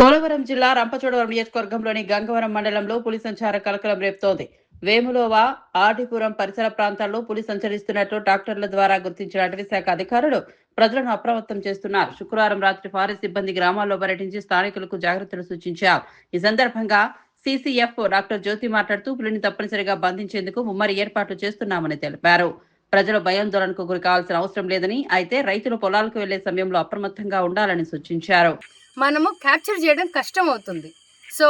పోలవరం జిల్లా రంపచోడవరం నియోజకవర్గంలోని గంగవరం మండలంలో పులి సంచారం కలకలం రేపుతోంది. వేములోవ, ఆటిపురం పరిసర ప్రాంతాల్లో పులి సంచరిస్తున్నట్లు ట్రాక్టర్ల ద్వారా గుర్తించిన అటవీశాఖ అధికారులు ప్రజలను అప్రమత్తం చేస్తున్నారు. శుక్రవారం రాత్రి ఫారెస్ట్ సిబ్బంది గ్రామాల్లో పర్యటించి స్థానికులకు జాగ్రత్తలు సూచించారు. ఈ సందర్భంగా సీసీఎఫ్ డాక్టర్ జ్యోతి మాట్లాడుతూ పులిని తప్పనిసరిగా బంధించేందుకు ముమ్మరి ఏర్పాట్లు చేస్తున్నామని తెలిపారు. ప్రజలు భయాందోళనకు గురి కావాల్సిన అవసరం లేదని, అయితే రైతులు పొలాలకు వెళ్లే సమయంలో అప్రమత్తంగా ఉండాలని సూచించారు. మనము క్యాప్చర్ చేయడం కష్టం అవుతుంది. సో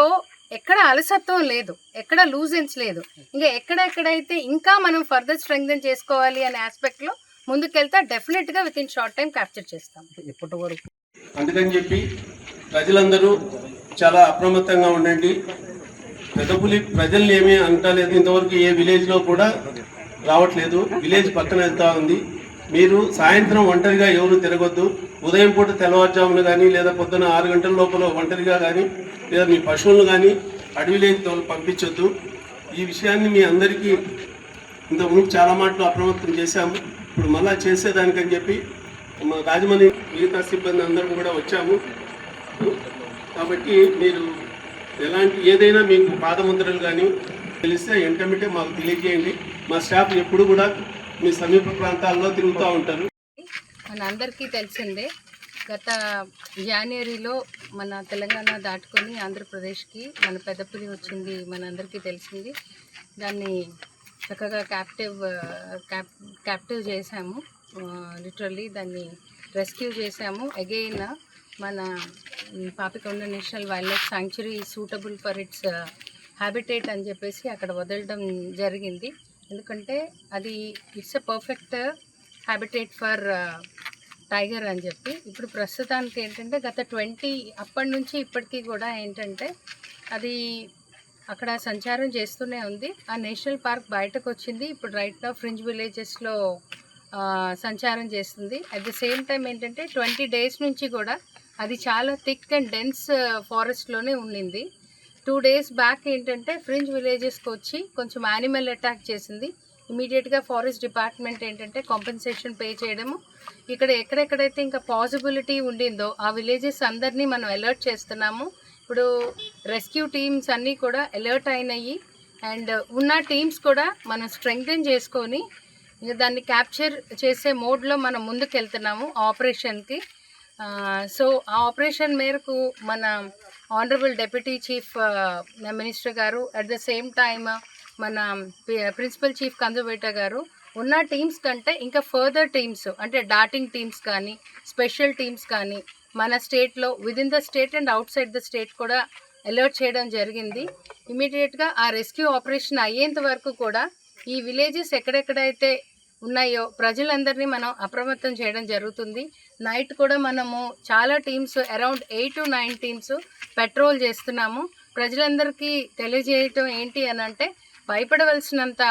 ఎక్కడ అలసత్వం లేదు, ఎక్కడ లూజెన్స్ లేదు. ఇంకా ఎక్కడెక్కడైతే ఇంకా మనం ఫర్దర్ స్ట్రెంగ్థెన్ చేసుకోవాలి అనే ఆస్పెక్ట్లో ముందుకెళ్తే డెఫినెట్గా with in short time capture చేస్తాం. ఇప్పటి వరకు అందుకని చెప్పి ప్రజలందరూ చాలా అప్రమత్తంగా ఉండండి. పెద్ద పులి ప్రజల్ని ఏమీ అంటలేదు. ఇంతవరకు ఏ విలేజ్లో కూడా రావట్లేదు. విలేజ్ పక్కన వెళ్తా ఉంది. మీరు సాయంత్రం ఒంటరిగా ఎవరు తిరగొద్దు. ఉదయం పూట తెల్లవారుజామున కానీ లేదా పొద్దున 6 గంటల లోపల ఒంటరిగా కానీ లేదా మీ పశువులను కానీ అడవిలోకి పంపించొద్దు. ఈ విషయాన్ని మీ అందరికీ ఇంతకుముందు చాలా మాటలు అప్రమత్తం చేశాము. ఇప్పుడు మళ్ళా చేసేదానికని చెప్పి మా రాజమండ్రి మిగతా సిబ్బంది అందరం కూడా వచ్చాము. కాబట్టి మీరు ఏదైనా మీకు పాదముద్రలు కానీ తెలిస్తే వెంటనే మాకు తెలియజేయండి. మా స్టాఫ్ ఎప్పుడు కూడా మీ సమీప ప్రాంతాల్లో తిరుగుతూ ఉంటారు. మన అందరికీ తెలిసిందే, గత జనవరిలో మన తెలంగాణ దాటుకొని ఆంధ్రప్రదేశ్కి మన పెద్దపులి వచ్చింది, మన అందరికీ తెలిసింది. దాన్ని చక్కగా క్యాప్టివ్ చేసాము. లిటరల్లీ దాన్ని రెస్క్యూ చేసాము. అగైన్ మన Papikonda national wild life sanctuary suitable for it's habitat అని చెప్పేసి అక్కడ వదలడం జరిగింది. ఎందుకంటే అది it's a perfect habitat for tiger అని చెప్పి. ఇప్పుడు ప్రస్తుతానికి ఏంటంటే గత 20 అప్పటి నుంచి ఇప్పటికీ కూడా ఏంటంటే అది అక్కడ సంచారం చేస్తూనే ఉంది. ఆ నేషనల్ పార్క్ బయటకు వచ్చింది. ఇప్పుడు రైట్ నౌ ఫ్రింజ్ విలేజెస్లో సంచారం చేస్తుంది. అట్ ద సేమ్ టైం ఏంటంటే 20 days నుంచి కూడా అది చాలా థిక్ అండ్ డెన్స్ ఫారెస్ట్లోనే ఉండింది. 2 days బ్యాక్ ఏంటంటే ఫ్రింజ్ విలేజెస్కి వచ్చి కొంచెం యానిమల్ అటాక్ చేసింది. ఇమీడియట్గా ఫారెస్ట్ డిపార్ట్మెంట్ ఏంటంటే కాంపెన్సేషన్ పే చేయడము, ఇక్కడ ఎక్కడెక్కడైతే ఇంకా పాసిబిలిటీ ఉండిందో ఆ విలేజెస్ అందరినీ మనం అలర్ట్ చేస్తున్నాము. ఇప్పుడు రెస్క్యూ టీమ్స్ అన్నీ కూడా అలర్ట్ అయినాయి. అండ్ ఉన్న టీమ్స్ కూడా మనం స్ట్రెంగ్థెన్ చేసుకొని దాన్ని క్యాప్చర్ చేసే మోడ్లో మనం ముందుకు వెళ్తున్నాము ఆపరేషన్కి. సో ఆ ఆపరేషన్ మేరకు మన ఆనరబుల్ డెప్యూటీ చీఫ్ మినిస్టర్ గారు, అట్ ద సేమ్ టైమ్ మన ప్రిన్సిపల్ చీఫ్ కన్జర్వేటర్ గారు ఉన్న టీమ్స్ కంటే ఇంకా ఫర్దర్ టీమ్స్ అంటే డాటింగ్ టీమ్స్ కానీ స్పెషల్ టీమ్స్ కానీ మన స్టేట్లో within the state and out side the state కూడా అలర్ట్ చేయడం జరిగింది. ఇమీడియట్గా ఆ రెస్క్యూ ఆపరేషన్ అయ్యేంత వరకు కూడా ఈ విలేజెస్ ఎక్కడెక్కడైతే ఉన్నాయో ప్రజలందరినీ మనం అప్రమత్తం చేయడం జరుగుతుంది. నైట్ కూడా మనము చాలా teams around 8 to 9 teams petrol చేస్తున్నాము. ప్రజలందరికీ తెలియజేయటం ఏంటి అని అంటే భయపడవలసినంత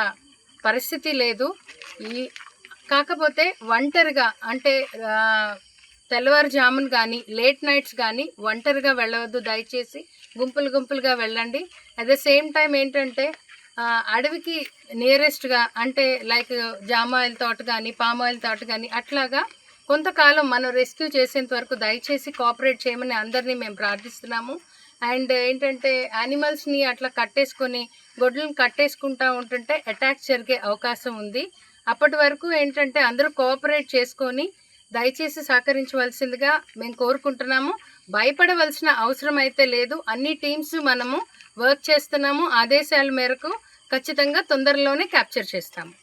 పరిస్థితి లేదు. కాకపోతే ఒంటరిగా అంటే తెల్లవారుజామున కానీ లేట్ నైట్స్ కానీ ఒంటరిగా వెళ్ళవద్దు. దయచేసి గుంపులుగా వెళ్ళండి. అట్ ద సేమ్ టైం ఏంటంటే అడవికి నియరెస్ట్గా అంటే లైక్ జామ ఆయిల్ తోట కానీ పామ్ ఆయిల్ తోట కానీ అట్లాగా కొంతకాలం మనం రెస్క్యూ చేసేంత వరకు దయచేసి కోఆపరేట్ చేయమని అందరినీ మేము ప్రార్థిస్తున్నాము. అండ్ ఏంటంటే యానిమల్స్ని అట్లా కట్టేసుకొని గొడ్లను కట్టేసుకుంటూ ఉంటుంటే అటాక్ జరిగే అవకాశం ఉంది. అప్పటి వరకు ఏంటంటే అందరూ కోఆపరేట్ చేసుకొని దయచేసి సహకరించవలసిందిగా మేము కోరుకుంటున్నాము. భయపడవలసిన అవసరం అయితే లేదు. అన్ని టీమ్స్ మనము వర్క్ చేస్తున్నాము. ఆదేశాల మేరకు ఖచ్చితంగా తొందరలోనే క్యాప్చర్ చేస్తాము.